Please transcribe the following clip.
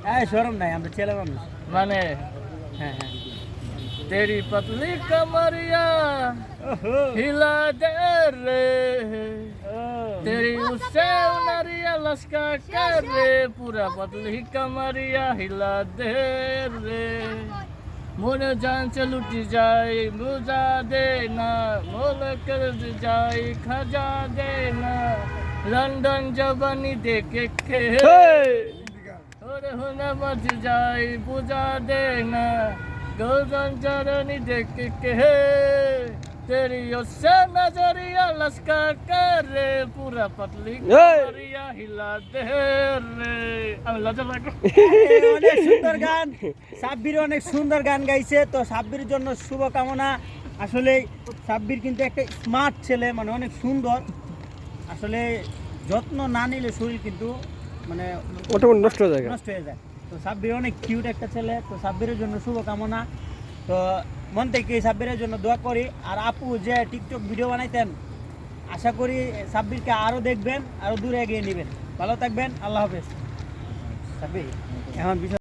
হ্যাঁ শরম নাই, আমরা ছেলে মানুষ। মানে হ্যাঁ হ্যাঁ तेरी पतली कमरिया ওহো, हिला दे रे ও, तेरी उससे नरिया लश्का कर रे पूरा पतली कमरिया हिला दे रे मोरे जान से लुट जाए मुझा देना मोल कर जाए खजा देना लंदन जवानी देखे के হেই, और होना मच जाए बुझा देना गोल्डन चरनी देख के तेरी उससे नजरिया लश्का कर रे पूरा पतली कमरिया हिला दे रे আমি লজ্জা লাগলো অনেক সুন্দর গান, সাব্বির অনেক সুন্দর গান গাইছে। তো সাব্বির জন্য শুভকামনা। আসলে সাব্বির কিন্তু একটা স্মার্ট ছেলে, মানে অনেক সুন্দর। আসলে যত্ন না নিলে শরীর কিন্তু মানে মোটামুটি নষ্ট হয়ে যায়। নষ্ট হয়ে যায়। তো সাব্বির অনেক কিউট একটা ছেলে। তো সাব্বিরের জন্য শুভকামনা। তো মন থেকে সাব্বিরের জন্য দোয়া করি। আর আপু যে টিকটক ভিডিও বানাইতেন, আশা করি সাব্বিরকে আরও দেখবেন, আরও দূরে এগিয়ে নেবেন। ভালো থাকবেন, আল্লাহ হাফেজ। সাব্বির এখন বিষয়